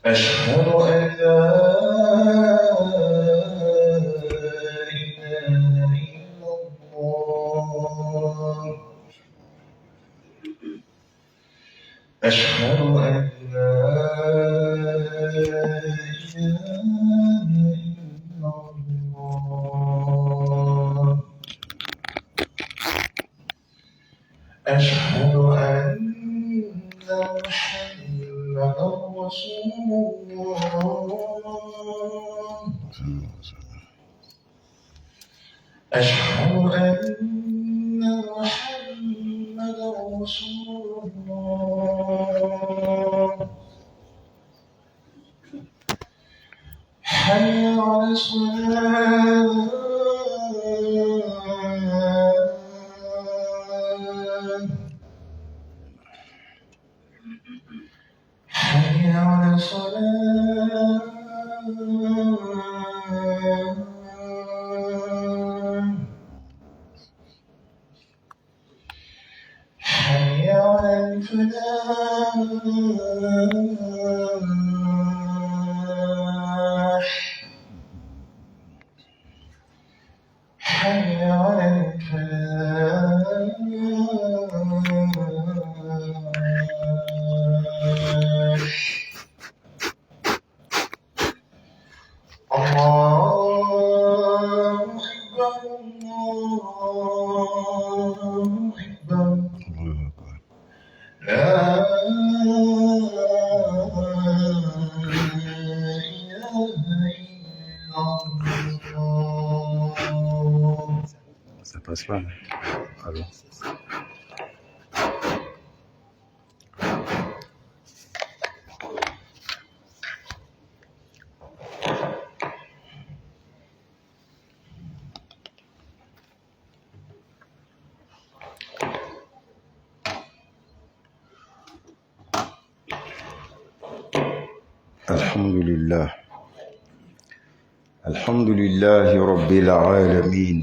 أشهد أن لا إله إلا الله أشهد أن لا إله إلا الله أشهد أن محمدا رسول الله أشهد أن محمدا رسول الله حي على الصلاة حي على الصلاة حي على الفلاح حي على الفلاح الله أكبر الله أكبر لا إله إلا الله. Ça passe pas. Alors. الحمد لله رب العالمين.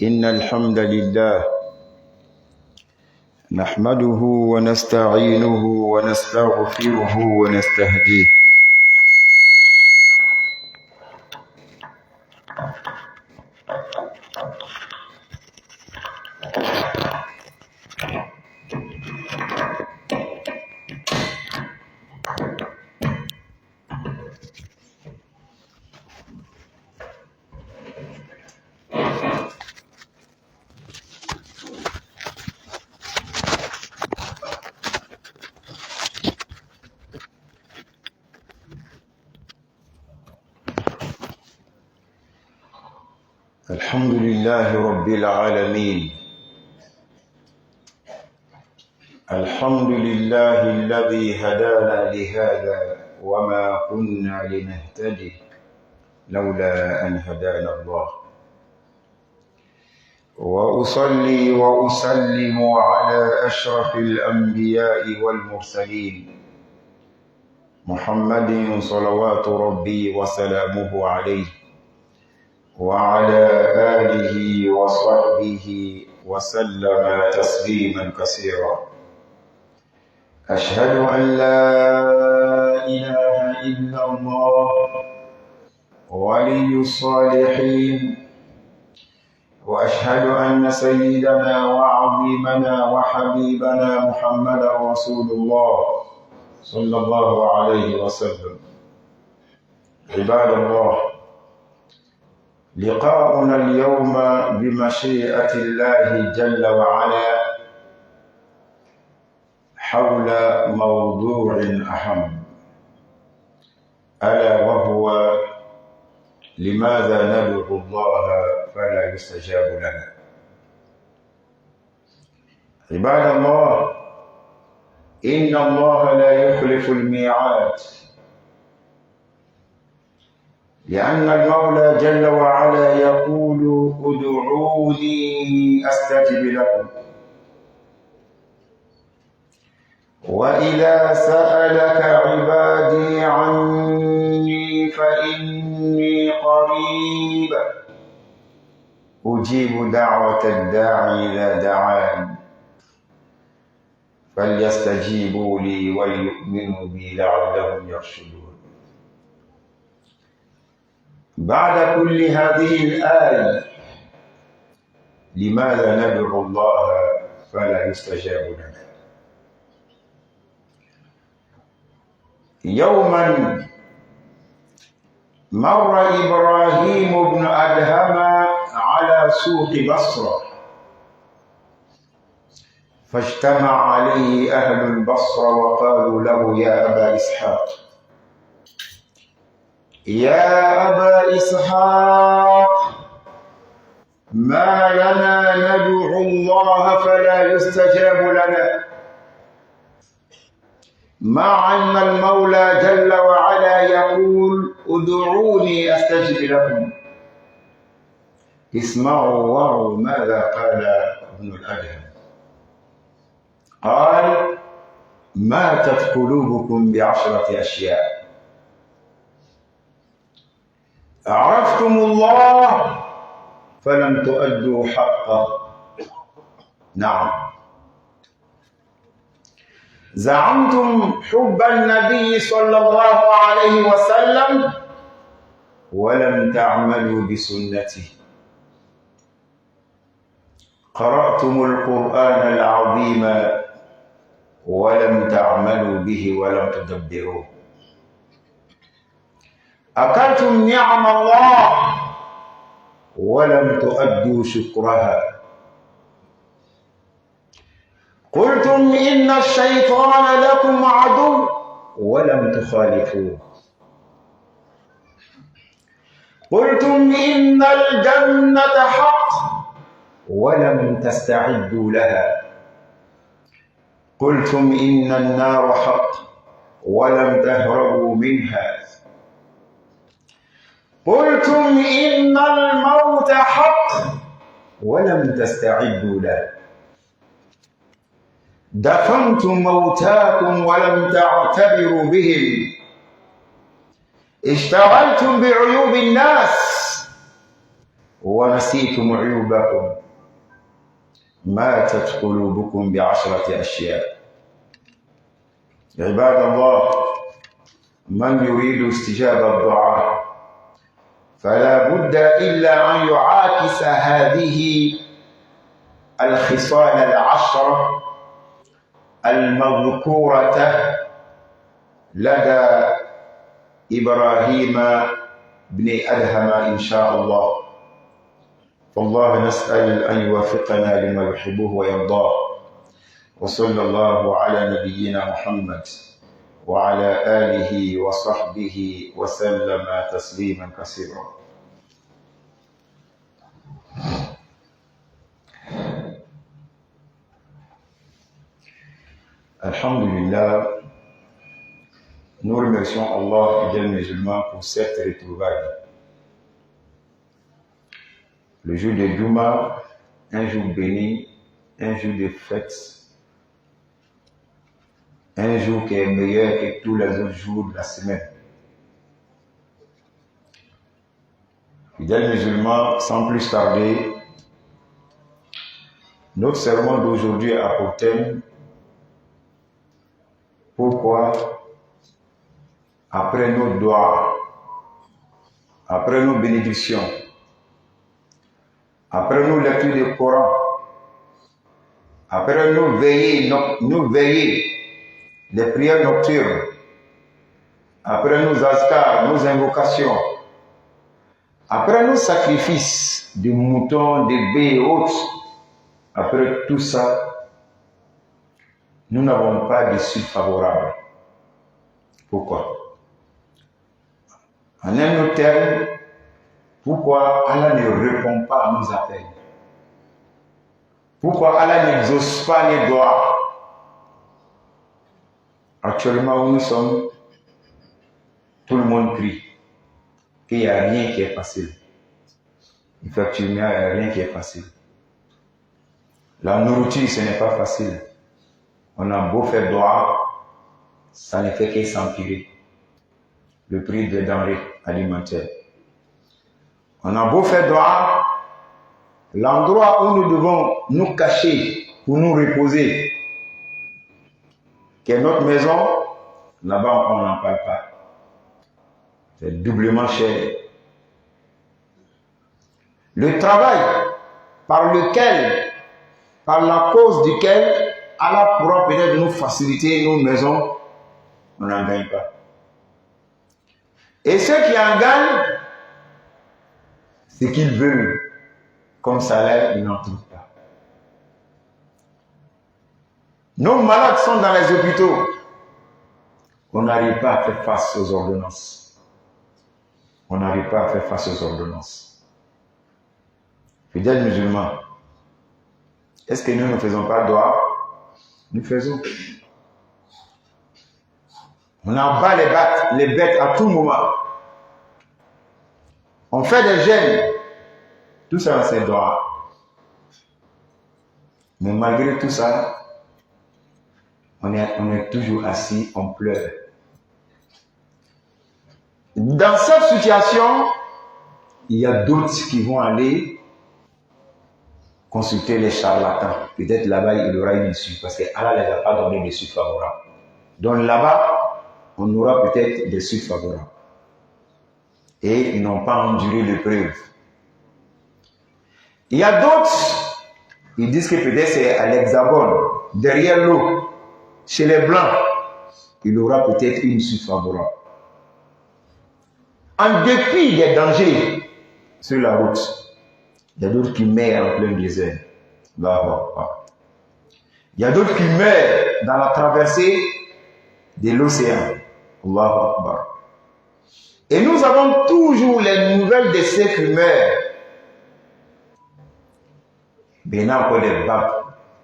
إن الحمد لله نحمده ونستعينه ونستغفره ونستهديه الحمد لله رب العالمين. الحمد لله الذي هدانا لهذا وما كنا لنهتدي لولا أن هدانا الله. وأصلي وأسلم على أشرف الأنبياء والمرسلين محمد صلوات ربي وسلامه عليه وعلى آله وصحبه وسلم تسليما كثيرا. أشهد أن لا إله إلا الله ولي الصالحين، وأشهد أن سيدنا وعظيمنا وحبيبنا محمدا رسول الله صلى الله عليه وسلم. عباد الله، لقاؤنا اليوم بمشيئة الله جل وعلا حول موضوع أهم، ألا وهو لماذا ندعو الله فلا يستجاب لنا؟ عباد الله، إن الله لا يخلف الميعاد، لأن المولى جل وعلا يقول ادعوني أستجب لكم وإذا سألك عبادي عني فإني قريب أجيب دعوة الداعي إذا دعان فليستجيبوا لي وليؤمنوا بي لعلهم يرشدون. بعد كل هذه الآية لماذا ندعو الله فلا يستجاب لنا؟ يوما مر إبراهيم بن أدهم على سوق بصرة فاجتمع عليه أهل البصرة وقالوا له يا أبا إسحاق يا أبا إسحاق ما لنا ندعو الله فلا يستجاب لنا مع أن المولى جل وعلا يقول ادعوني أستجب لكم. اسمعوا واروا ماذا قال ابن الأدهم. قال ماتت قلوبكم ب10 أشياء. عرفتم الله فلم تؤدوا حقه. نعم. زعمتم حب النبي صلى الله عليه وسلم ولم تعملوا بسنته. قرأتم القرآن العظيم ولم تعملوا به ولم تدبروه. أكلتم نعم الله ولم تؤدوا شكرها. قلتم إن الشيطان لكم عدو ولم تخالفوه. قلتم إن الجنة حق ولم تستعدوا لها. قلتم إن النار حق ولم تهربوا منها. قلتم إن الموت حق ولم تستعدوا له. دفنتم موتاكم ولم تعتبروا بهم. اشتغلتم بعيوب الناس ونسيتم عيوبكم. ماتت قلوبكم ب10 أشياء. عباد الله، من يريد استجابة الدعاء فلا بد إلا أن يعاكس هذه الخصال 10 المذكورة لدى إبراهيم بن أدهم إن شاء الله. فالله نسأل أن يوفقنا لما يحبه ويرضاه. وصلى الله على نبينا محمد وعلى آله وصحبه وسلم تسليما كثيرا. Alhamdulillah, nous remercions Allah, fidèles musulmans, pour cette retrouvaille. Le jour de Juma, un jour béni, un jour de fête, un jour qui est meilleur que tous les autres jours de la semaine. Fidèles musulmans, sans plus tarder, notre sermon d'aujourd'hui a pour thème pourquoi, après nos doigts, après nos bénédictions, après nos lectures du Coran, après nos veillées, les prières nocturnes, après nos azkars, nos invocations, après nos sacrifices de moutons, de bœufs et autres, après tout ça, nous n'avons pas de suite favorable. Pourquoi? En un autre terme, pourquoi Allah ne répond pas à nos appels? Pourquoi Allah n'exauce pas les doigts? Actuellement où nous sommes, tout le monde prie. qu'il n'y a rien qui est facile. Effectivement, il n'y a rien qui est facile. La nourriture, ce n'est pas facile. On a beau faire droit, ça ne fait que s'empirer. Le prix des denrées alimentaires. On a beau faire droit, l'endroit où nous devons nous cacher pour nous reposer, qui est notre maison, là-bas on n'en parle pas. C'est doublement cher. Le travail par lequel, par la cause duquel Allah pourra peut-être nous faciliter nos maisons, on n'en gagne pas. Et ceux qui en gagnent, ce qu'ils veulent comme salaire, ils n'en trouvent pas. Nos malades sont dans les hôpitaux. On n'arrive pas à faire face aux ordonnances. On n'arrive pas à faire face aux ordonnances. Fidèles musulmans, est-ce que nous ne faisons pas droit? Nous faisons. On abat les bêtes à tout moment. On fait des jeûnes. Tout ça, c'est droit. Mais malgré tout ça, on est toujours assis, on pleure. Dans cette situation, il y a d'autres qui vont aller consulter les charlatans. Peut-être là-bas, il aura une issue, parce qu'Allah ne les a pas donné des suites favorables. Donc là-bas, on aura peut-être des suites favorables. Et ils n'ont pas enduré l'épreuve. Il y a d'autres, ils disent que peut-être c'est à l'hexagone, derrière l'eau, chez les blancs, il aura peut-être une suite favorable. En dépit des dangers sur la route, il y a d'autres qui meurent en plein désert. Il y a d'autres qui meurent dans la traversée de l'océan. Allahu Akbar. Et nous avons toujours les nouvelles de ceux qui meurent. Maintenant, encore des vagues,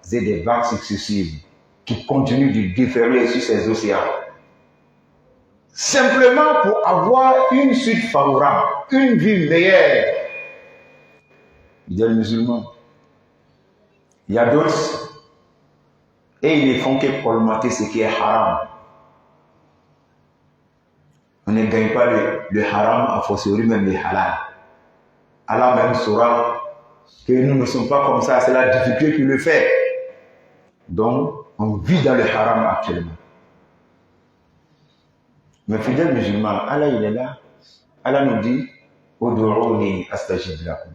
c'est des vagues successives qui continuent de déferler sur ces océans. Simplement pour avoir une suite favorable, une vie meilleure. Il y a les musulmans. Il y a d'autres, et ils ne font que colmater ce qui est haram. On ne gagne pas le haram, a fortiori même le halal. Allah même saura que nous ne sommes pas comme ça, c'est la difficulté qui le fait. Donc, on vit dans le haram actuellement. Mais fidèles musulmans, Allah il est là. Allah nous dit, Udu'uni astajib lakum.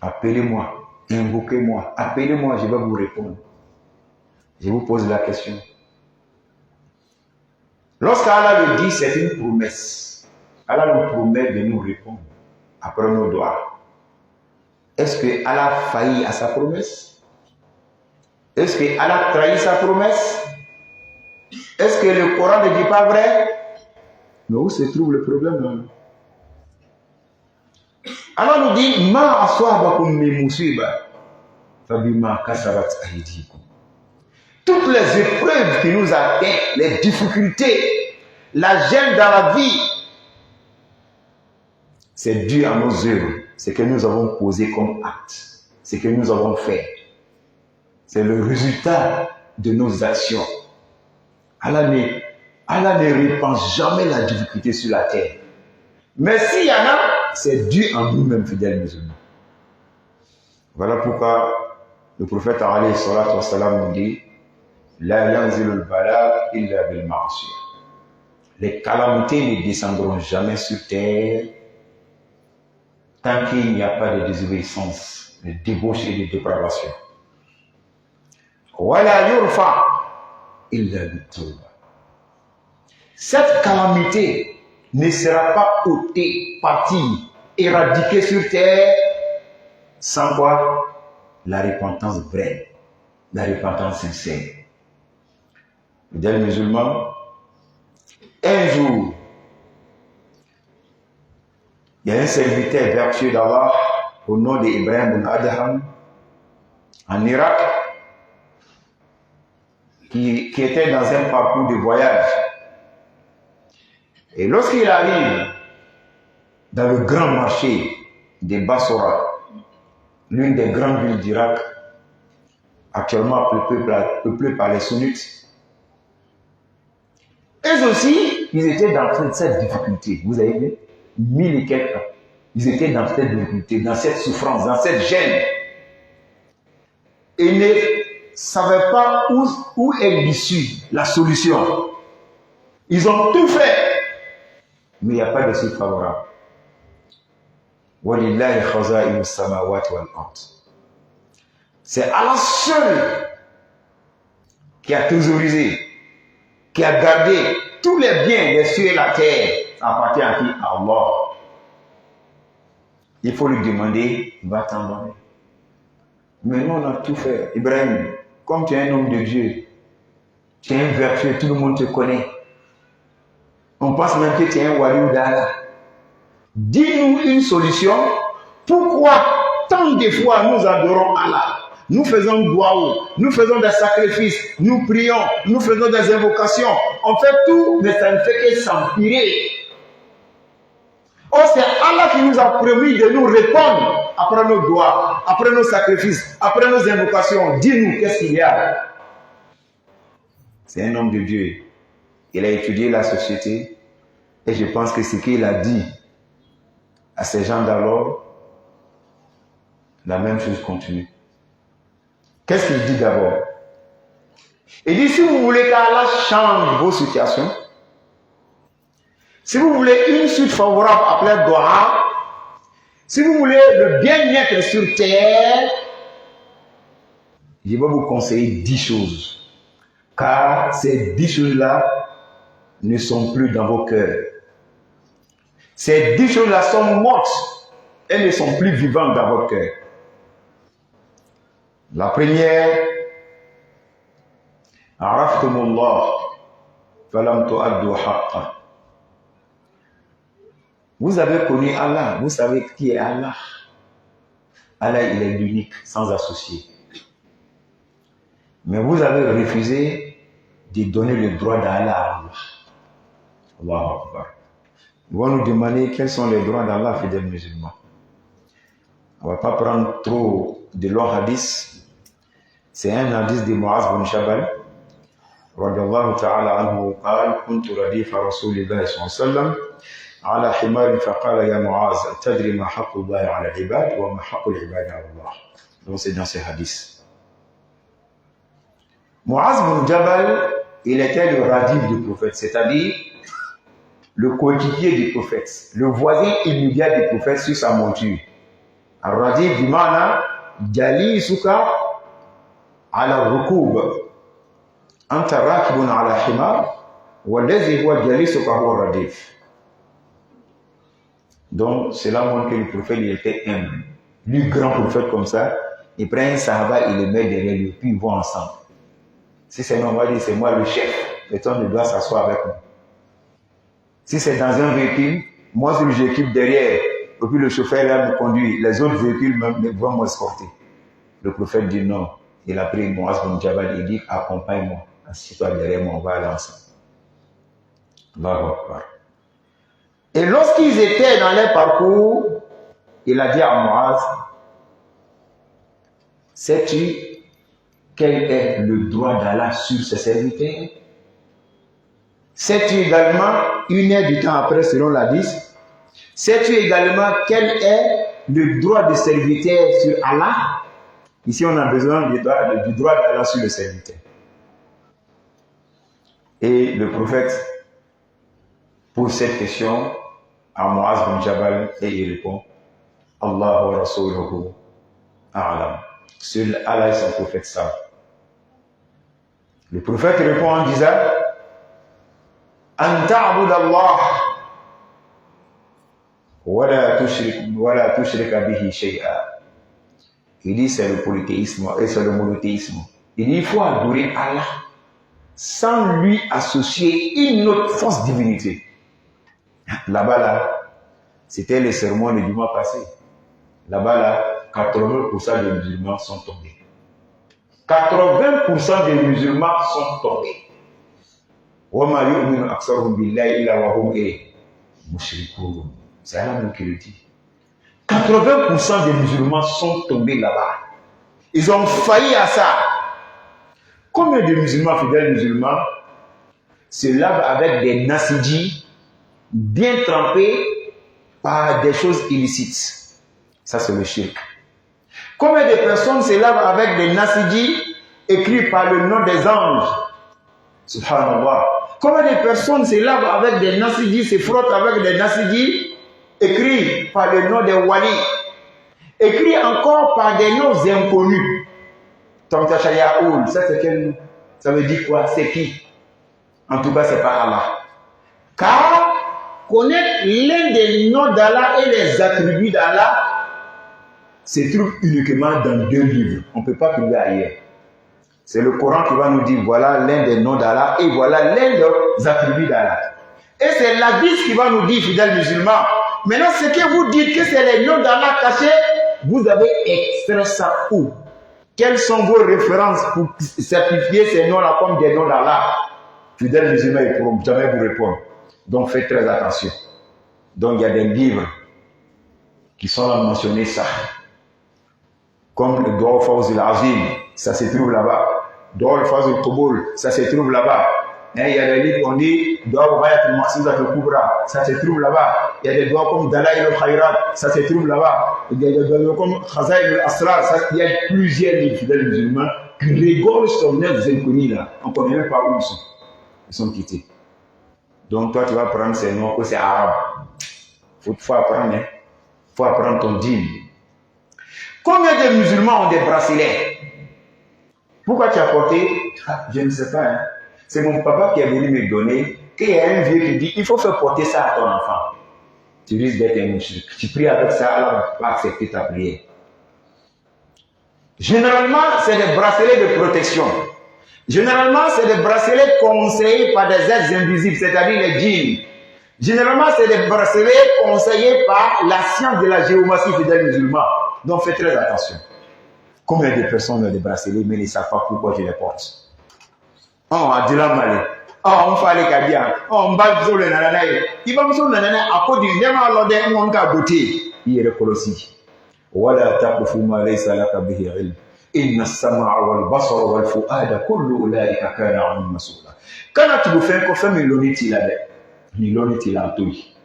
Appelez-moi, invoquez-moi, appelez-moi, je vais vous répondre. Je vous pose la question. Lorsqu'Allah le dit, c'est une promesse. Allah nous promet de nous répondre après nos doigts. Est-ce que Allah a failli à sa promesse? Est-ce que Allah a trahi sa promesse? Est-ce que le Coran ne dit pas vrai? Mais où se trouve le problème? Allah nous dit, Ma aswabakum min musiba, fabima kasabat aydikum. Toutes les épreuves qui nous atteignent, les difficultés, la gêne dans la vie, c'est dû à nos œuvres, ce que nous avons posé comme acte, ce que nous avons fait. C'est le résultat de nos actions. Allah ne répand jamais la difficulté sur la terre. Mais s'il y en a, c'est dû à nous-mêmes, fidèles musulmans. Voilà pourquoi le prophète alayhi salatu wa salam nous dit, La yanzilul bala illa bil ma'asiyah. Les calamités ne descendront jamais sur terre tant qu'il n'y a pas de désobéissance, de débauche et de dépravation. Wala yurfa illa bit-tawbah. Cette calamité ne sera pas ôtée, partie, éradiquée sur terre sans quoi? La repentance vraie, la repentance sincère. Fidèles musulmans, un jour, il y a un serviteur vertueux d'Allah au nom d'Ibrahim ibn Adham en Irak qui était dans un parcours de voyage. Et lorsqu'il arrive dans le grand marché des Bassora, l'une des grandes villes d'Irak, actuellement peuplée par les sunnites. Eux aussi, ils étaient dans cette difficulté. Vous avez vu, 1000 et quelques ans. Ils étaient dans cette difficulté, dans cette souffrance, dans cette gêne. Et ne savaient pas où est l'issue, la solution. Ils ont tout fait, mais il n'y a pas de suite favorable. C'est Allah seul qui a thésaurisé, qui a gardé tous les biens des cieux et la terre. Ça appartient à qui? À Allah. Il faut lui demander, il va t'en donner. Mais nous, on a tout fait. Ibrahim, comme tu es un homme de Dieu, tu es un vertueux, tout le monde te connaît. On pense même que tu es un waliou d'Allah. Dis-nous une solution. Pourquoi tant de fois nous adorons Allah? Nous faisons dua, nous faisons des sacrifices, nous prions, nous faisons des invocations. On fait tout, mais ça ne fait que s'empirer. Oh, c'est Allah qui nous a promis de nous répondre après nos doigts, après nos sacrifices, après nos invocations. Dis-nous, qu'est-ce qu'il y a? C'est un homme de Dieu. Il a étudié la société et je pense que ce qu'il a dit à ces gens d'alors, la même chose continue. Qu'est-ce qu'il dit d'abord? Il dit, si vous voulez qu'Allah change vos situations, si vous voulez une suite favorable après Dua, si vous voulez le bien-être sur terre, je vais vous conseiller 10 choses. Car ces 10 choses-là ne sont plus dans vos cœurs. Ces 10 choses-là sont mortes. Elles ne sont plus vivantes dans votre cœur. La première, Araftumullah, falam tu'addu haqqa. Vous avez connu Allah, vous savez qui est Allah. Allah, il est l'unique, sans associé. Mais vous avez refusé de donner le droit d'Allah à Allah. Allahu Akbar. Ils vont nous demander quels sont les droits d'Allah, fidèles musulmans. On ne va pas prendre trop de longs hadiths. C'est un hadith de Muaz bin Jabal. Radiyallahu ta'ala anhu قال كنت رديف رسول الله صلى الله عليه وسلم على حمار فقال يا معاذ تدري ما حق الله على العباد وما حق العباد على الله. Donc c'est dans ces hadiths. Muaz bin Jabal, il était le radif du prophète, c'est-à-dire le coéquipier du prophète, le voisin immédiat du prophète sur sa monture. Al-radif du mana jalisuka ala rukub. Anta rakibun ala himar wallazi huwa jalisuka huwa radif. Donc, cela montre que le prophète, il était humble. Lui, grand prophète comme ça, il prend un sahaba, il le met derrière lui, puis ils vont ensemble. Si c'est normal, il dit, c'est moi le chef, personne ne doit s'asseoir avec moi. Si c'est dans un véhicule, moi, celui que j'équipe derrière, et puis le chauffeur là me conduit, les autres véhicules vont m'escorter. Le prophète dit non. Il a pris Muaz bin Jabal, il dit, accompagne-moi, assieds-toi derrière moi, on va aller ensemble. Allahu Akbar. Et lorsqu'ils étaient dans leur parcours, il a dit à Muaz, sais-tu quel est le droit d'Allah sur ses serviteurs? Sais-tu également, une heure du temps après, selon la hadith, sais-tu également quel est le droit des serviteurs sur Allah? Ici, on a besoin du droit d'Allah sur le serviteur. Et le prophète pose cette question à Muaz bin Jabal et il répond Allah wa rasuluhu a'lam. Seul Allah et son prophète savent. Le prophète répond en disant An ta'bud Allah wa la tushrika bihi shay'a. Il dit c'est le polythéisme et c'est le monothéisme. Il dit il faut adorer Allah sans lui associer une autre fausse divinité. Là-bas, là, c'était le sermon du mois passé. Là-bas, là, 80% des musulmans sont tombés. 80% des musulmans sont tombés. وَمَا يُؤْمِنُ أَكْثَرُهُمْ بِاللَّهِ إِلَّا وَهُمْ مُشْرِكُونَ. C'est Allah même qui le dit. 80% des musulmans sont tombés là-bas. Ils ont failli à ça. Combien de musulmans, fidèles musulmans, se lavent avec des nassidis bien trempés par des choses illicites? Ça, c'est le shirk. Combien de personnes se lavent avec des nassidis écrits par le nom des anges? Subhanallah. Combien de personnes se lavent avec des nassidis, se frottent avec des nassidis écrits par le nom des wali, écrits encore par des noms inconnus? Tamtashayaoul, ça c'est quel nom? Ça veut dire quoi? C'est qui? En tout cas, c'est pas Allah. Car connaître l'un des noms d'Allah et les attributs d'Allah se trouve uniquement dans 2 livres. On ne peut pas trouver ailleurs. C'est le Coran qui va nous dire voilà l'un des noms d'Allah et voilà l'un des attributs d'Allah. Et c'est l'Hadith qui va nous dire, fidèles musulmans, maintenant ce que vous dites que c'est les noms d'Allah cachés, vous avez extrait ça où? Quelles sont vos références pour certifier ces noms-là comme des noms d'Allah? Fidèles musulmans, ils ne pourront jamais vous répondre. Donc faites très attention. Donc il y a des livres qui sont là mentionnés ça. Comme le Dua Fawz al-Azim, ça se trouve là-bas. Dua Fawz al-Qubul, ça se trouve là-bas. Il y a des livres qu'on dit Dua Wayat al-Maqsidat al-Kubra, ça se trouve là-bas. Il y a des doigts comme Dalaïl al-Khayrat, ça se trouve là-bas. Il y a des doigts comme Khazaïl al-Asrar, il y a plusieurs livres fidèles musulmans qui rigolent sur les inconnus là. On ne connaît même pas où ils sont. Ils sont quittés. Donc toi, tu vas prendre ces noms que c'est arabe. Il faut apprendre, hein. Faut apprendre ton dîme. Combien de musulmans ont des bracelets? Pourquoi tu as porté? Je ne sais pas. Hein. C'est mon papa qui est venu me donner qu'il y a un vieux qui dit il faut faire porter ça à ton enfant. Tu risques d'être un musulman. Tu pries avec ça, alors on ne va pas accepter ta prière. Généralement, c'est des bracelets de protection. Généralement, c'est des bracelets conseillés par des êtres invisibles, c'est-à-dire les djinns. Généralement, c'est des bracelets conseillés par la science de la géomancie fidèle musulmane. Donc, faites très attention. Combien de personnes ont des bracelets, mais ils ne savent pas pourquoi je les porte? Oh, Adila Malé. Oh, on fait les cadia. Oh, on va sur le nananaï. Il va me sur le nananaï à cause du démon l'ordre, on va beauté. Il est le colossi. Voilà, tape ma laysa laka bihi ilm. Inna as-sam'a wal basara wal fu'ada kullu ulaika kana 'anhu mas'ula. Kana tu fais ko fami loniti la de. Ni loniti la toyi.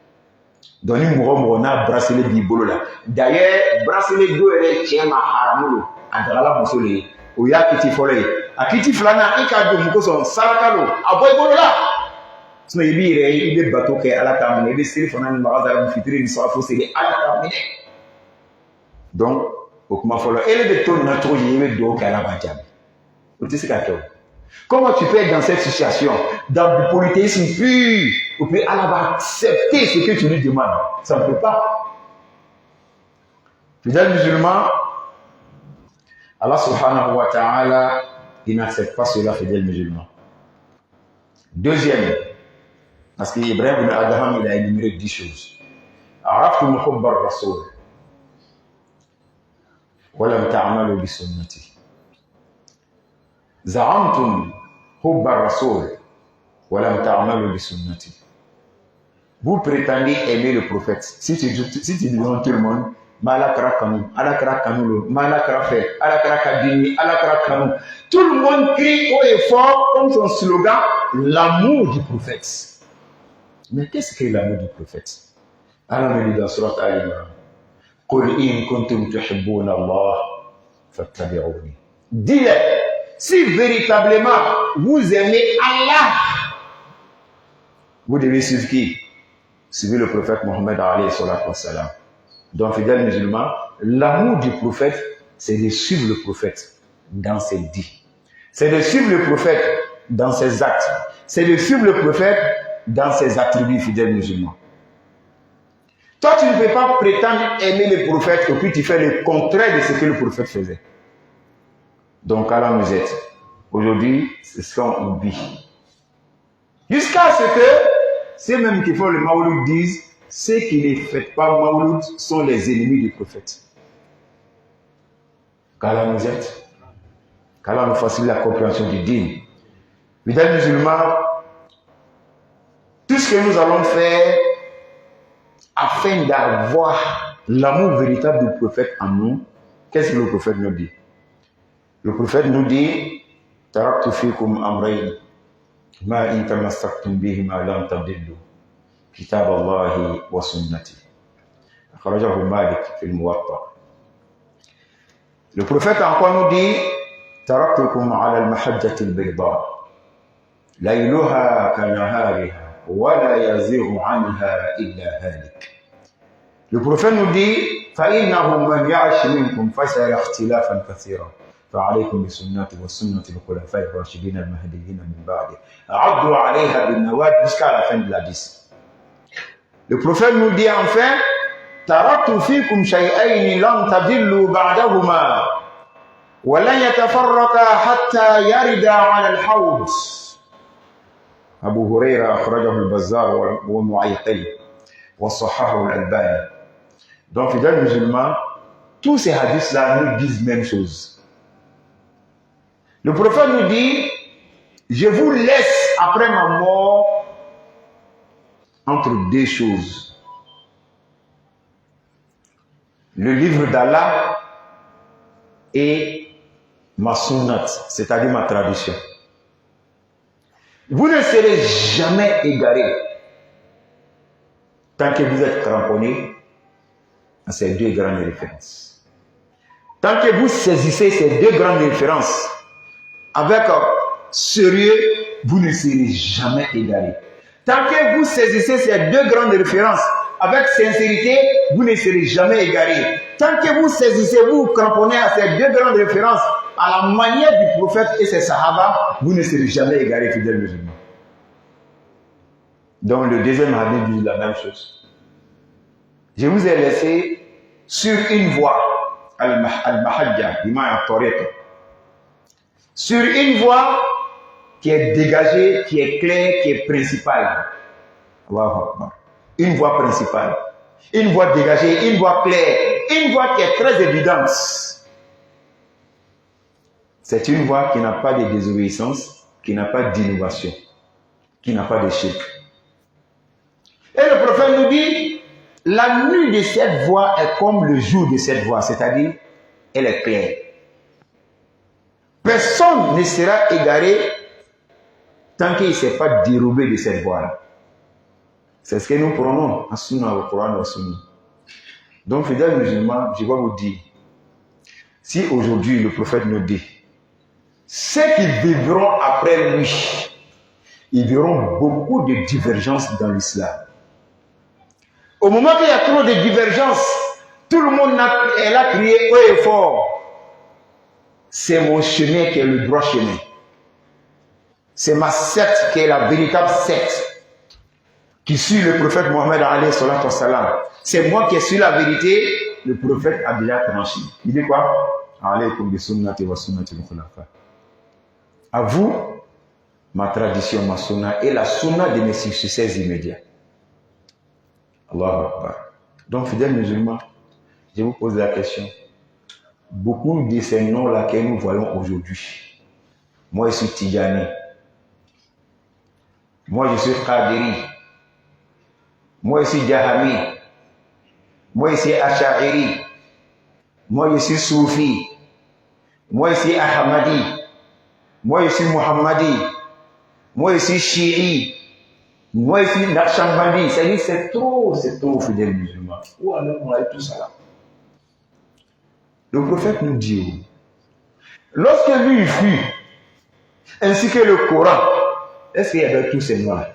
Doni mo na bracelet bi bolo la. D'ailleurs, bracelet do ele chema haramulo. Adala musole. O ya kiti fole. Akiti flana ikado mukoso sarakalo. Aboy bolo la. Sino ibire ibe bato ke ala tamine ibe siri fana ni magazara mu fitiri ni safo siri ala tamine. Donc, elle est de ton nature, il est de la bataille. Comment tu fais dans cette situation, dans le polythéisme pur, pour que Allah va accepter ce que tu lui demandes? Ça ne peut pas. Fidèles musulmans, Allah subhanahu wa ta'ala, il n'accepte pas cela, fidèles musulmans. Deuxième, parce qu'Ibrahim ibn Adham, il a énuméré 10 choses. Araftum hubbar rasoul. ولم تعملوا بسنتي زعمتم حب الرسول ولم تعملوا بسنتي. Vous prétendez aimer le prophète. Si tu dis devant tout le monde, Malakra Kanou, Alakra Kanou, Malakra fait, Alakra Kadini, Alakra Kanou. Tout le monde crie haut et fort comme son slogan, l'amour du prophète. Mais qu'est-ce que l'amour du prophète? Allah me dit dans Surat Al-Imran. Dis-le, si véritablement vous aimez Allah, vous devez suivre qui? Suivez le prophète Mohammed alayhi salatu wassalam. Donc, fidèles musulmans, l'amour du prophète, c'est de suivre le prophète dans ses dits. C'est de suivre le prophète dans ses actes. C'est de suivre le prophète dans ses attributs, fidèles musulmans. Toi, tu ne peux pas prétendre aimer le prophète et puis tu fais le contraire de ce que le prophète faisait. Donc, Allah nous aide. Aujourd'hui, c'est ce qu'on vit. Jusqu'à ce que ceux mêmes qui font le Maouloud disent, ceux qui ne font pas Maouloud sont les ennemis du prophète. Qu'Allah nous aide. Qu'Allah nous facilite la compréhension du dîme. Mesdames musulmans, tout ce que nous allons faire afin d'avoir l'amour véritable du prophète en nous, qu'est-ce que le prophète nous dit? Le prophète nous dit, taraktu fikum amrayn, ma in tamassaktum bihima lam tadillu, kitab Allahi wa sunnati. Akhrajahu Malik fil Muwatta. Le prophète encore nous dit, taraktukum ala al-mahajjati al-bayda, layluha kanahariha, wa la yazighu anha illa halik. Le prophète nous dit, فإنه من يعش منكم فسيرى اختلافا كثيرا فعليكم بسنتي وسنة الخلفاء الراشدين المهديين من بعدي عضوا عليها بالنواجذ jusqu'à la fin de la 10. Le prophète nous dit enfin, تركت فيكم شيئين لن تضلوا بعدهما ولن يتفرقا حتى يردا على الحوض. أبو هريرة أخرجه البزار ومعيقي وصححه الألباني. Donc, fidèles musulmans, tous ces hadiths-là nous disent la même chose. Le prophète nous dit, je vous laisse après ma mort entre deux choses. Le livre d'Allah et ma sunnat, c'est-à-dire ma tradition. Vous ne serez jamais égarés tant que vous êtes cramponnés à ces deux grandes références. Tant que vous saisissez ces deux grandes références avec sérieux, vous ne serez jamais égarés. Tant que vous saisissez ces deux grandes références avec sincérité, vous ne serez jamais égarés. Tant que vous saisissez, vous vous cramponnez à ces deux grandes références à la manière du prophète et ses sahaba, vous ne serez jamais égarés, fidèles musulmans. Donc le deuxième hadith dit la même chose. Je vous ai laissé sur une voie, al-mahajja, sur une voie qui est dégagée, qui est claire, qui est principale. Une voie principale, une voie dégagée, une voie claire, une voie qui est très évidente. C'est une voie qui n'a pas de désobéissance, qui n'a pas d'innovation, qui n'a pas de shirk. Et le prophète nous dit, la nuit de cette voie est comme le jour de cette voie, c'est-à-dire, elle est claire. Personne ne sera égaré tant qu'il ne s'est pas dérobé de cette voie-là. C'est ce que nous prenons en Sunna, au Coran, au Sunna. Donc, fidèles musulmans, je vais vous dire, si aujourd'hui le prophète nous dit, ceux qui vivront après lui, ils verront beaucoup de divergences dans l'islam. Au moment qu'il y a trop de divergences, tout le monde a crié haut et fort. C'est mon chemin qui est le droit chemin. C'est ma secte qui est la véritable secte. Qui suit le prophète Mohammed alayhi salatu wassalam. C'est moi qui suis la vérité. Le prophète a déjà tranché. Il dit quoi? Alaykum bi sunnati wa sunnati al-khulafa. À vous, ma tradition, ma sunna et la sunna de mes successeurs immédiats. Allahu Akbar. Donc, fidèles musulmans, je vous pose la question. Beaucoup de ces noms-là que nous voyons aujourd'hui. Moi, je suis Tijani. Moi, je suis Qadiri. Moi, je suis Jahami. Moi, je suis Ash'ari. Moi, je suis Soufi. Moi, je suis Ahmadi. Moi, je suis Muhammadi. Moi, je suis Shi'i. Moi, je suis Naqshbandi. C'est trop, fidèles musulmans. Où alors on a tout ça là? Le prophète nous dit, lorsque lui fut, ainsi que le Coran, est-ce qu'il y avait tous ces noms-là?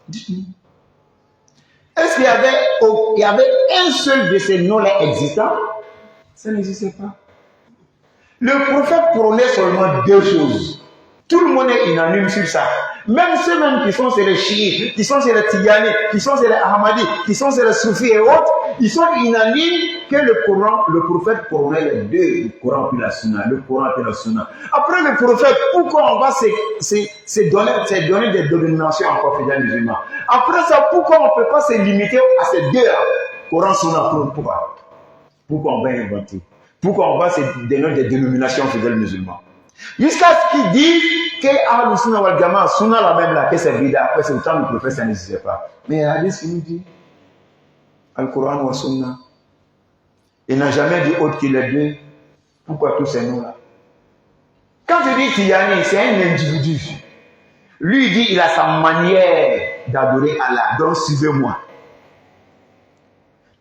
Dites-nous. Est-ce qu'il y avait un seul de ces noms-là existant? Ça n'existait pas. Le prophète prônait seulement deux choses. Tout le monde est unanime sur ça. Même ceux-mêmes qui sont sur les chiites, qui sont sur les Tidjani, qui sont sur les Ahmadis, qui sont sur les Soufis et autres, ils sont unanimes que le Coran, le prophète prônait les deux, le Coran puis la Sunna, le Coran puis la Sunna. Après le prophète, pourquoi on va se donner des dénominations encore fidèles musulmans? Après ça, pourquoi on ne peut pas se limiter à ces deux-là? Coran, Sunna, pourquoi? Pourquoi on va inventer? Pourquoi on va se donner des dénominations fidèles musulmans? Jusqu'à ce qu'ils disent que Ahlus Sunna wal Jama'a, Sunna la même là, que c'est bida, après c'est le temps du prophète, ça n'existait pas. Mais il y a des qui nous dit, Al-Quran ou Sunna. Il n'a jamais dit autre que les deux. Pourquoi tous ces noms-là? Quand tu dis Tijani, c'est un individu. Lui, il dit, il a sa manière d'adorer Allah. Donc, suivez-moi.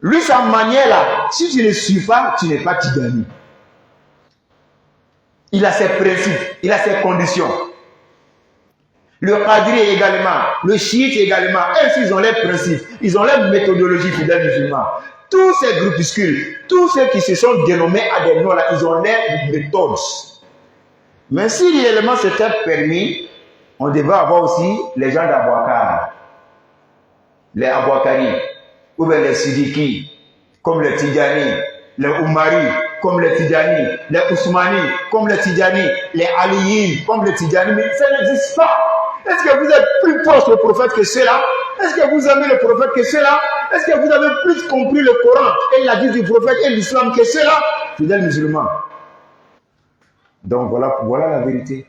Lui, sa manière là, si tu ne suis pas, tu n'es pas Tijani. Il a ses principes, il a ses conditions. Le Qadri également, le Chiite également, eux, ils ont leurs principes, ils ont leur méthodologie fidèles musulmans. Tous ces groupuscules, tous ceux qui se sont dénommés à des noms là, ils ont leurs méthodes. Mais si réellement c'était permis, on devait avoir aussi les gens d'Abouakar, les Abouakari, ou bien les Sidiki, comme les Tidjani, les Oumari, comme les Tidjani, les Ousmani, comme les Tidjani, les Aliyin, comme les Tidjani, mais ça n'existe pas. Est-ce que vous êtes plus proche du prophète que ceux-là? Est-ce que vous aimez le prophète que ceux-là? Est-ce que vous avez plus compris le Coran et la vie du prophète et l'islam que ceux-là? Fidèles musulmans. Donc voilà la vérité.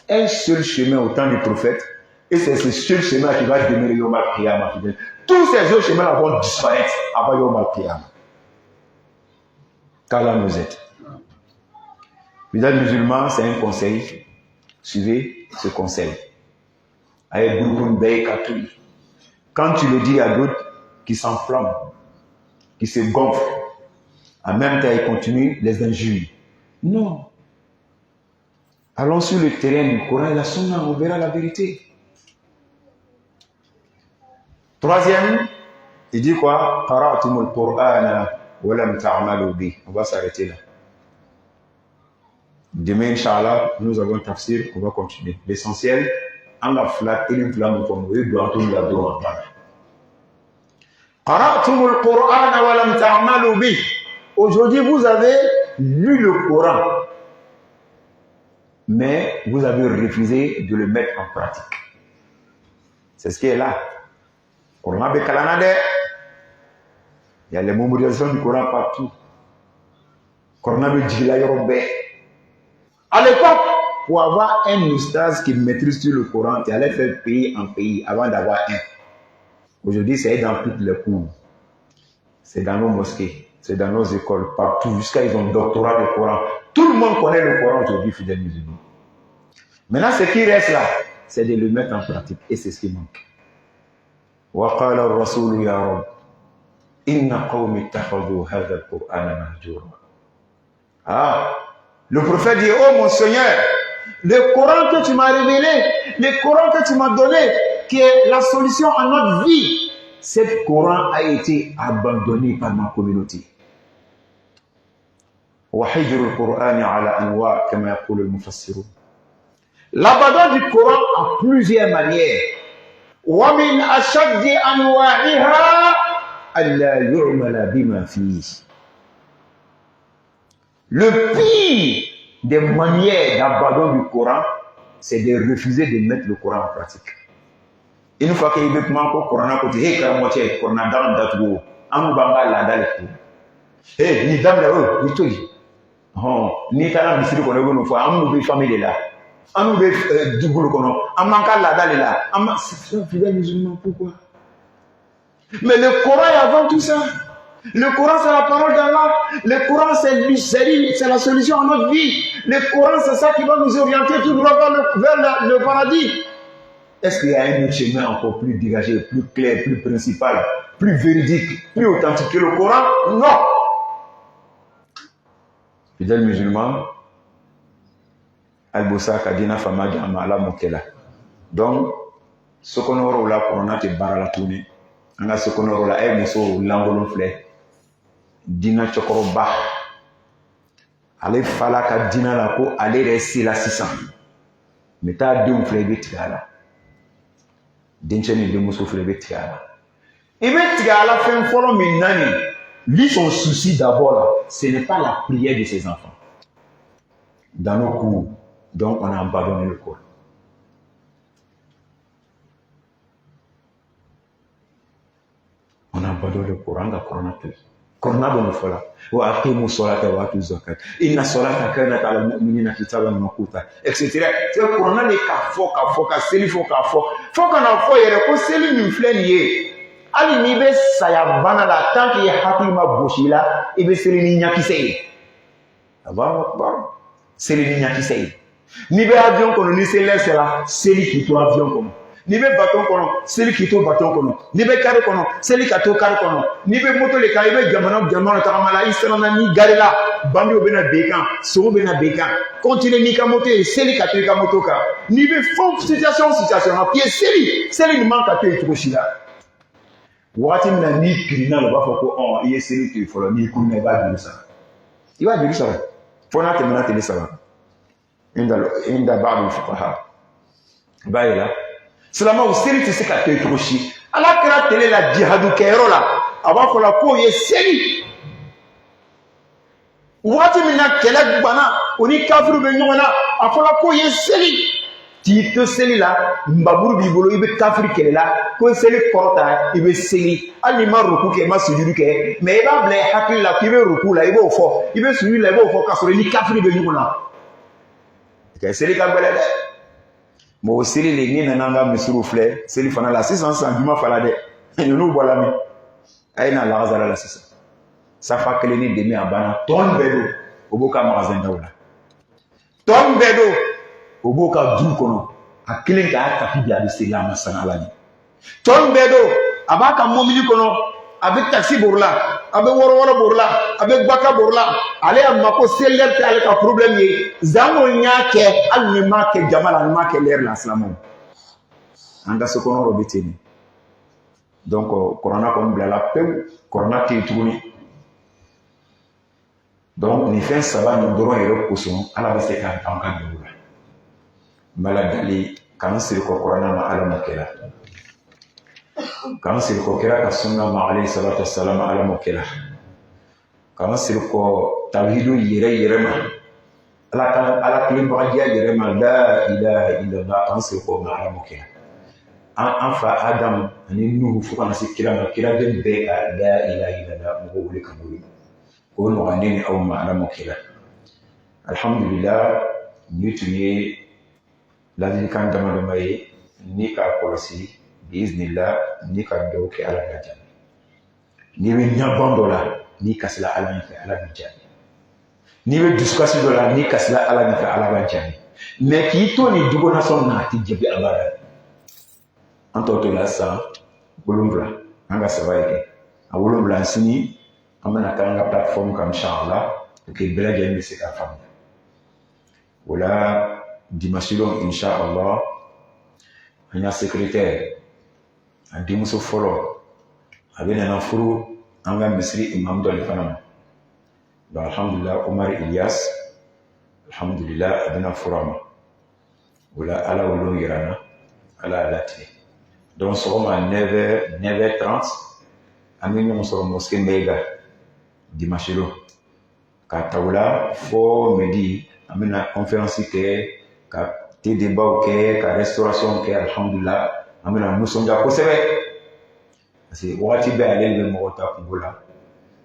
Un seul chemin au temps du prophète, et c'est ce seul chemin qui va demeurer Yom Al-Qiyamah. Tous ces autres chemins vont disparaître avant Yom Al-Qiyamah. Car là nous êtes. Fidèles musulmans, c'est un conseil. Suivez ce conseil. Quand tu le dis à d'autres qui s'enflamment, qui se gonflent, en même temps ils continuent les injures. Non. Allons sur le terrain du Coran et la Sunna, on verra la vérité. Troisième, il dit quoi? Qara'tumul Qur'ana wa lam ta'malu bi. On va s'arrêter là. Demain, Inch'Allah, nous avons tafsir, on va continuer. L'essentiel, en la flatte, il flamme comme vous, il doit tout la droite. Qara'tumul Qur'ana wa lam ta'malu bi. Aujourd'hui, vous avez lu le Coran, mais vous avez refusé de le mettre en pratique. C'est ce qui est là. Coran be kalanade. Il y a les mémorisations du Coran partout. Coran be djila yorobe. À l'époque, pour avoir un oustaz qui maîtrise tout le Coran, tu allais faire pays en pays avant d'avoir un. Aujourd'hui, c'est dans toutes les cours. C'est dans nos mosquées, c'est dans nos écoles, partout, jusqu'à ils ont un doctorat de Coran. Tout le monde connaît le Coran aujourd'hui, fidèles musulmans. Maintenant, ce qui reste là, c'est de le mettre en pratique. Et c'est ce qui manque. وقال الرسول يا رب إن قوم اتخذوا هذا القرآن مهجورا. Ah, le prophète dit, oh mon Seigneur, le Coran que tu m'as révélé, le Coran que tu m'as donné, qui est la solution à notre vie, ce Coran a été abandonné par ma communauté. وحجر القرآن على أنواع كما يقول المفسرون. L'abandon du Coran a plusieurs manières. ومن أشد أنواعها ألا يعمل بما فيه. Le pire des manières d'abandon du Coran, c'est de refuser de mettre le Coran en pratique. Une fois qu'il y a un Coran, il y a un Coran dans le Coran. On va la dalle. Eh, ni dame là, ni tout. Oh, ni t'as l'habitude qu'on a vu une fois, on nous famille là. On nous du boulot qu'on a. On manque la dalle là. C'est un fidèle musulman, pourquoi? Mais le Coran est avant tout ça. Le Coran, c'est la parole d'Allah. Le Coran, c'est la solution à notre vie. Le Coran, c'est ça qui va nous orienter tout droit vers le paradis. Est-ce qu'il y a un autre chemin encore plus dégagé, plus clair, plus principal, plus véridique, plus authentique que le Coran? Non. Fidèle musulman, Al-Boussa Kadina Famadi Amala Mokela. Donc, ce qu'on aura là pour on te barra la tournée. On a ce qu'on aura là, et nous l'angolon flé. Dina Chokoroba. Allez, fala ka dina la ko, allez rester là 600. Mais t'as deux flé betigala. Dencheni de muso flé betigala. Et betigala fait un follow minani. Lui, son souci d'abord là, ce n'est pas la prière de ses enfants. Dans nos cours, donc on a abandonné le Coran. On a abandonné le Coran, le Coran a tout. Coran bon fola. Wa aqimu salata wa atu zakat. Inna salata kanat ala mu'minina kitaban mawquta. Etc. C'est le Coran les ka fo ka selifo ka fo. Faut qu'on a fo yere ko seli ni flenier. hali n'i bɛ saya bana la tant que i hakili ma gosi la i bɛ seli ni ɲakisɛ ye. Allahu akbar, seli ni ɲakisɛ ye. N'i bɛ avion kɔnɔ ni selilɛ sera seli k'i to avion kɔnɔ. N'i bɛ bateau kɔnɔ seli k'i to bateau kɔnɔ. N'i bɛ kari kɔnɔ seli ka to kari kɔnɔ. N'i bɛ moto de kan i bɛ jamana tagama la i siranna n'i garila bandiw bɛna bin i kan sogo bɛna bin i kan. Continue n'i ka moto ye seli ka to i ka moto kan. N'i bɛ fɛn situation na k'i ye seli nin man ka to yen cogo si la. Waati min na n'i kirinna la u b'a fɔ ko i ye seli to yen fɔlɔ n'i kunna i b'a juru sara. I b'a juru sara fo n'a tɛmɛna tile saba. Inda ba'd fuqaha. I b'a ye la silamɛw seli tɛ se ka to yen cogo si. Ala kɛra tele la jihadu kɛyɔrɔ la a b'a fɔ la k'o ye seli. Waati min na kɛlɛ banna o ni kafiriw bɛ ɲɔgɔn na a fɔla k'o ye seli. T'i to seli la nbaburu b'i bolo i bɛ kafiri kɛlɛ la ko seli kɔrɔta i bɛ seli hali n'i ma ruku kɛ i ma sujudu kɛ mais i b'a bila i hakili la k'i bɛ ruku la i b'o fɔ i bɛ sujudu la i b'o fɔ k'a sɔrɔ i ni kafiri bɛ ɲɔgɔn na. Kɛ seli ka gɛlɛn dɛ. Mais o seli de n'i nana an ka misiriw filɛ seli fana la sisan juma fana dɛ ninnu bɔra min a ye na lakazara la sisan safa kelen ni demi a banna tɔn bɛɛ don o b'o ka magasin daw la tɔn bɛɛ don o b'o ka du kɔnɔ a kelen k'a tapi bi a bɛ seli a ma san ala ɲɛ tɔn bɛɛ don a b'a ka mobili kɔnɔ a bɛ taxi boro la a bɛ wɔrɔwɔrɔ boro la a bɛ gbaka boro la ale y'a ma ko selɛri tɛ ale ka problème ye zango y'a kɛ hali ni m'a kɛ jama la ni m'a kɛ lɛri la silamɛw an ka so kɔnɔ dɔ bɛ ten de donc kɔrɔna kɔni bilala pewu kɔrɔna tɛ yen tuguni donc nin fɛn saba nin dɔrɔn yɛrɛ kosɔn ala bɛ se k'an ta an ka dugu la n bɛ ala deli k'an siri kɔ kɔrɔna ma ala ma kɛra k'an siri kɔ kira ka sunna ma alayhi salatu wassalam ala ma kɛra k'an siri kɔ tawhidu yɛrɛ ma ala kelenbagajiya yɛrɛ ma la ilaha illallah k'an siri kɔ ma ala ma kɛra an fa Adam ani Nuhu fo kana se kira ma kira bɛ bɛɛ ka la ilaha illallah mɔgɔw wele ka bɔ o nɔgɔya ne ni aw ma ala ma kɛra alhamdulillah ni tun ye ladilikan damadama ye ni k'a kɔlɔsi biiznillah ni ka dɔw kɛ ala b'a jaabi n'i bɛ ɲɛbɔn dɔ la n'i kasila ala ɲɛfɛ ala b'i jaabi n'i bɛ dusukasi dɔ la n'i kasila ala ɲɛfɛ ala b'a jaabi mais k'i to nin jogo nasɔn na a tɛ jaabi ala la an tɔ to la sisan 7 an ka saba ye kɛ a 7 sini an bɛna taa an ka plateforme kan inshallah pour que bɛɛ lajɛlen bɛ se k'a faamuya o la dimanche don inshallah an y'a secrétaire a denmuso fɔlɔ a bɛ nana furu an ka misiri imam dɔ de fana ma donc alhamdulillah Omar Ilyas alhamdulillah a bɛna furu a ma o la ala wolo yira n na ala y'a latigɛ donc sɔgɔma 9h30 an bɛ ɲɔgɔn sɔrɔ mosquée Meiga dimanche don ka ta o la fo midi an bɛna conférence kɛ ka thé débat kɛ ka restauration kɛ alhamdulillah an bɛna nisɔndiya kosɛbɛ parce que wagati bɛɛ ale bɛ mɔgɔ ta kungo la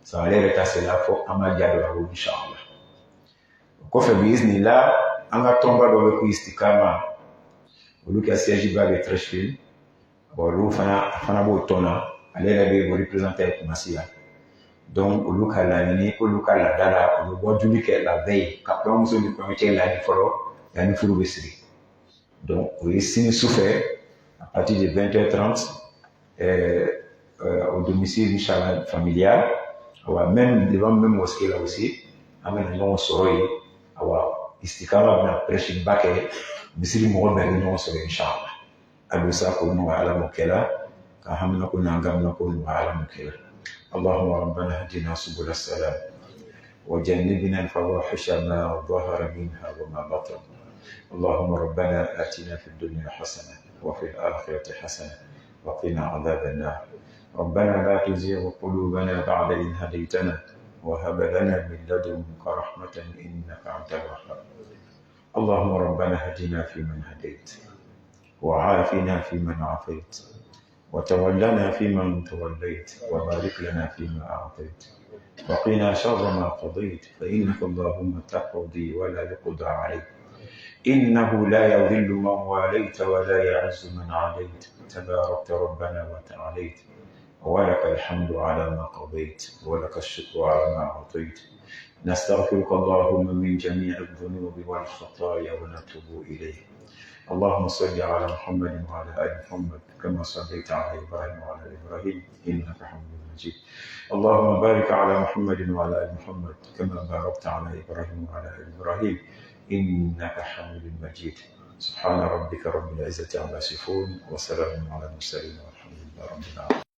sa ale yɛrɛ ta sela fo an b'a jaabi la o inshallah o kɔfɛ biiznillah an ka tɔnba dɔ bɛ ko istikama olu ka siège ba bɛ Trècheville bon olu fana b'o tɔn na ale yɛrɛ bɛ o représenter Kumasi la donc olu ka laɲini k'olu ka laada la u bɛ bɔ joli kɛ la veille ka kɔɲɔmuso ni kɔɲɔcɛ laadi fɔlɔ yanni furu bɛ siri donc o ye sini sufɛ à partir de 20h30 au domicile inchallah familial même devant même mosquée là aussi an bɛna ɲɔgɔn sɔrɔ yen istikama bɛna prêche ba kɛ misiri mɔgɔ bɛɛ bɛ ɲɔgɔn sɔrɔ inchallah a bɛ sa ko nɔgɔya ala m'o kɛ la ka hamina ko n'an gamina ko nɔgɔya ala m'o kɛ la اللهم ربنا اهدنا سبل السلام وجنبنا الفواحش ما ظهر منها وما بطن اللهم ربنا آتنا في الدنيا حسنة وفي الآخرة حسنة وقنا عذاب النار ربنا لا تزغ قلوبنا بعد إذ هديتنا وهب لنا من لدنك رحمة إنك أنت الوهاب اللهم ربنا هدنا فيمن هديت وعافنا فيمن عافيت وتولنا فيمن توليت وبارك لنا فيما أعطيت وقنا شر ما قضيت فإنك اللهم تقضي ولا يقضى عليك إنه لا يذل من واليت ولا يعز من عاديت تباركت ربنا وتعاليت ولك الحمد على ما قضيت ولك الشكر على ما أعطيت. نستغفرك اللهم من جميع الذنوب والخطايا ونتوب إليك. اللهم صل على محمد وعلى آل محمد كما صليت على إبراهيم وعلى آل إبراهيم إنك حميد مجيد. اللهم بارك على محمد وعلى آل محمد كما باركت على إبراهيم وعلى آل إبراهيم إنك حميد مجيد. سبحان ربك رب العزة عما يصفون وسلام على المرسلين والحمد لله رب العالمين.